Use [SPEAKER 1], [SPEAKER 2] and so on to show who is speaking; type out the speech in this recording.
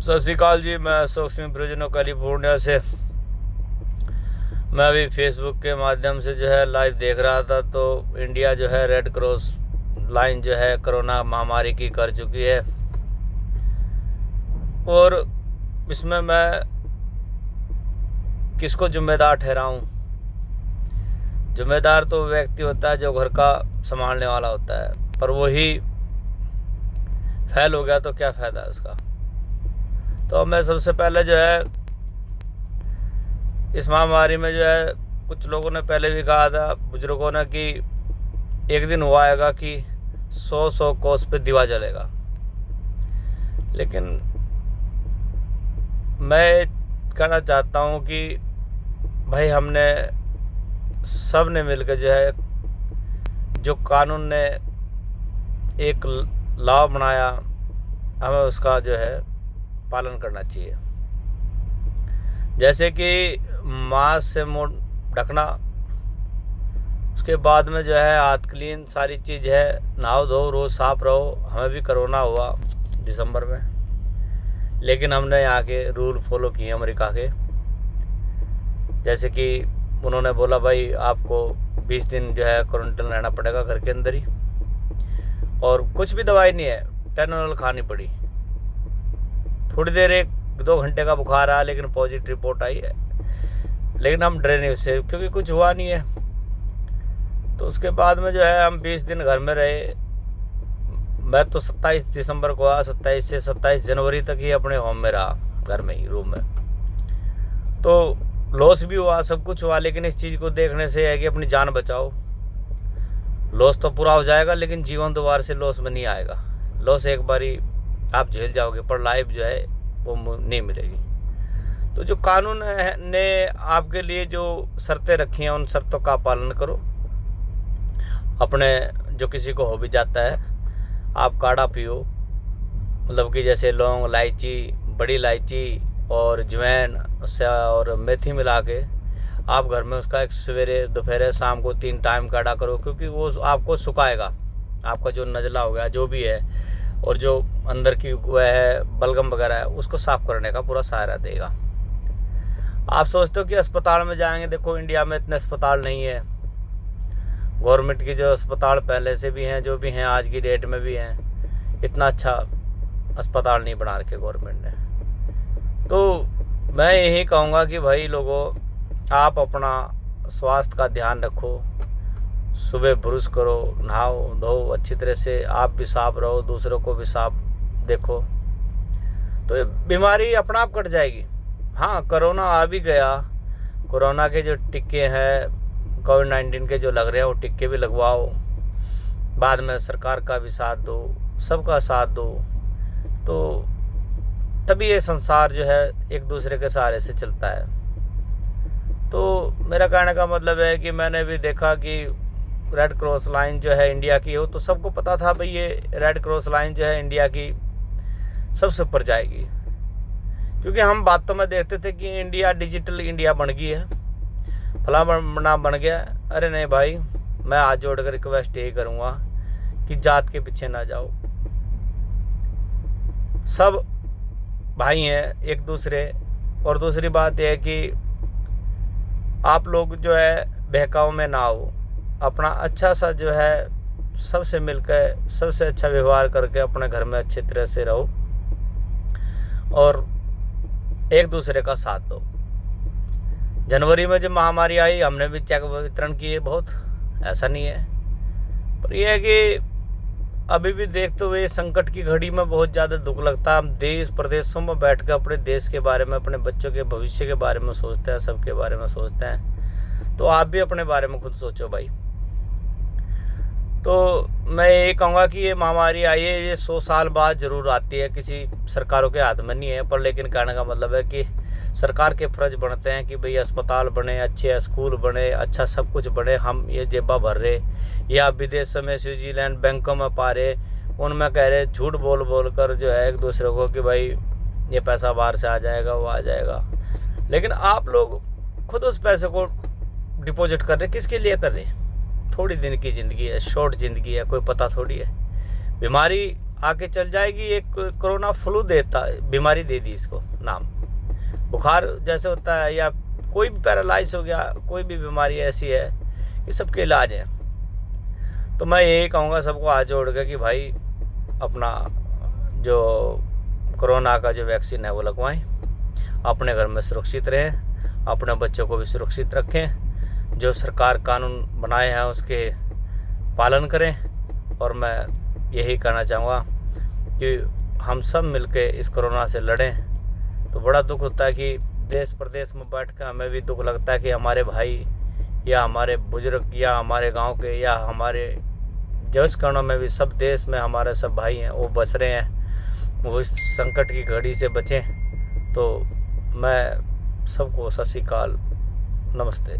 [SPEAKER 1] सत श्रीकाल जी। मैं अशोक सिंह ब्रिजनो कैलिफोर्निया से। मैं अभी फेसबुक के माध्यम से जो है लाइव देख रहा था, तो इंडिया जो है रेड क्रॉस लाइन जो है कोरोना महामारी की कर चुकी है। और इसमें मैं किसको जिम्मेदार ठहराऊं? जिम्मेदार तो व्यक्ति होता है जो घर का संभालने वाला होता है, पर वही फेल हो गया तो क्या फ़ायदा है उसका। तो मैं सबसे पहले जो है इस महामारी में जो है कुछ लोगों ने पहले भी कहा था, बुजुर्गों ने, कि एक दिन हुआ आएगा कि 100 कोस पे दिवा जलेगा। लेकिन मैं कहना चाहता हूँ कि भाई हमने सब ने मिलकर जो है, जो कानून ने एक लॉ बनाया, हमें उसका जो है पालन करना चाहिए। जैसे कि मास्क से मुंह ढकना, उसके बाद में जो है हाथ क्लीन, सारी चीज़ है, नहाओ धो, रोज़ साफ रहो। हमें भी कोरोना हुआ दिसंबर में, लेकिन हमने यहाँ के रूल फॉलो किए अमेरिका के। जैसे कि उन्होंने बोला भाई आपको 20 दिन जो है क्वारंटाइन रहना पड़ेगा घर के अंदर ही, और कुछ भी दवाई नहीं है, टेनोल खानी पड़ी। थोड़ी देर 1-2 घंटे का बुखार आया, लेकिन पॉजिटिव रिपोर्ट आई है, लेकिन हम डरे नहीं उससे, क्योंकि कुछ हुआ नहीं है। तो उसके बाद में जो है हम 20 दिन घर में रहे। मैं तो 27 दिसंबर को आया, 27 से 27 जनवरी तक ही अपने होम में रहा, घर में ही, रूम में। तो लॉस भी हुआ, सब कुछ हुआ, लेकिन इस चीज़ को देखने से है कि अपनी जान बचाओ। लॉस तो पूरा हो जाएगा, लेकिन जीवन दोबारा से लॉस में नहीं आएगा। लॉस एक बारी आप झेल जाओगे, पर लाइफ जो है वो नहीं मिलेगी। तो जो कानून ने आपके लिए जो शर्तें रखी हैं, उन शर्तों का पालन करो। अपने जो किसी को हो भी जाता है, आप काढ़ा पियो, मतलब कि जैसे लौंग, इलायची, बड़ी इलायची और अजवाइन और मेथी मिला के आप घर में उसका एक सवेरे, दोपहर, शाम को 3 टाइम काढ़ा करो, क्योंकि वो आपको सुखाएगा। आपका जो नज़ला हो गया, जो भी है, और जो अंदर की वह है बलगम वगैरह है, उसको साफ़ करने का पूरा सहारा देगा। आप सोचते हो कि अस्पताल में जाएंगे, देखो इंडिया में इतने अस्पताल नहीं है। गवर्नमेंट की जो अस्पताल पहले से भी हैं, जो भी हैं, आज की डेट में भी हैं, इतना अच्छा अस्पताल नहीं बना रखे गवर्नमेंट ने। तो मैं यही कहूँगा कि भाई लोगों, आप अपना स्वास्थ्य का ध्यान रखो। सुबह ब्रश करो, नहाओ धो अच्छी तरह से, आप भी साफ रहो, दूसरों को भी साफ देखो, तो ये बीमारी अपना आप कट जाएगी। हाँ, कोरोना आ भी गया, कोरोना के जो टिक्के हैं, कोविड-19 के जो लग रहे हैं, वो टिक्के भी लगवाओ। बाद में सरकार का भी साथ दो, सबका साथ दो, तो तभी ये संसार जो है एक दूसरे के सहारे से चलता है। तो मेरा कहने का मतलब है कि मैंने भी देखा कि रेड क्रॉस लाइन जो है इंडिया की हो, तो सबको पता था भाई ये रेड क्रॉस लाइन जो है इंडिया की सबसे ऊपर जाएगी, क्योंकि हम बातों में देखते थे कि इंडिया डिजिटल इंडिया बन गई है, फलाना बन गया। अरे नहीं भाई, मैं हाथ जोड़कर रिक्वेस्ट यही करूँगा कि जात के पीछे ना जाओ। सब भाई हैं एक दूसरे। और दूसरी बात यह है कि आप लोग जो है बहकाव में ना हो, अपना अच्छा सा जो है सबसे मिलकर, सबसे अच्छा व्यवहार करके अपने घर में अच्छी तरह से रहो और एक दूसरे का साथ दो। जनवरी में जब महामारी आई, हमने भी चेक वितरण किए बहुत, ऐसा नहीं है, पर यह है कि अभी भी देखते हुए संकट की घड़ी में बहुत ज़्यादा दुख लगता है। हम देश प्रदेशों में बैठ कर अपने देश के बारे में, अपने बच्चों के भविष्य के बारे में सोचते हैं, सबके बारे में सोचते हैं। तो आप भी अपने बारे में खुद सोचो भाई। तो मैं ये कहूँगा कि ये महामारी आई है, ये 100 साल बाद ज़रूर आती है, किसी सरकारों के हाथ में नहीं है। पर लेकिन कहने का मतलब है कि सरकार के फ़र्ज बनते हैं कि भाई अस्पताल बने, अच्छे स्कूल बने, अच्छा सब कुछ बने। हम ये जेबा भर रहे, या विदेशों में स्विट्ज़रलैंड बैंकों में पा रहे, उनमें कह रहे झूठ बोल बोल कर जो है एक दूसरे को कि भाई ये पैसा बाहर से आ जाएगा, वो आ जाएगा। लेकिन आप लोग खुद उस पैसे को डिपॉजिट कर रहे, किसके लिए कर रहे? थोड़ी दिन की ज़िंदगी है, शॉर्ट ज़िंदगी है, कोई पता थोड़ी है। बीमारी आके चल जाएगी। एक कोरोना फ्लू देता बीमारी दे दी इसको नाम, बुखार जैसे होता है या कोई भी पैरालाइज हो गया, कोई भी बीमारी ऐसी है कि सबके इलाज है। तो मैं यही कहूँगा सबको हाथ जोड़ के कि भाई अपना जो कोरोना का जो वैक्सीन है वो लगवाएं, अपने घर में सुरक्षित रहें, अपने बच्चों को भी सुरक्षित रखें, जो सरकार कानून बनाए हैं उसके पालन करें। और मैं यही कहना चाहूँगा कि हम सब मिलके इस कोरोना से लड़ें। तो बड़ा दुख होता है कि देश प्रदेश में बैठ कर हमें भी दुख लगता है कि हमारे भाई या हमारे बुजुर्ग या हमारे गांव के या हमारे जिस कोनों में भी, सब देश में हमारे सब भाई हैं वो बच रहे हैं, वो इस संकट की घड़ी से बचें। तो मैं सबको सत श्री अकाल, नमस्ते।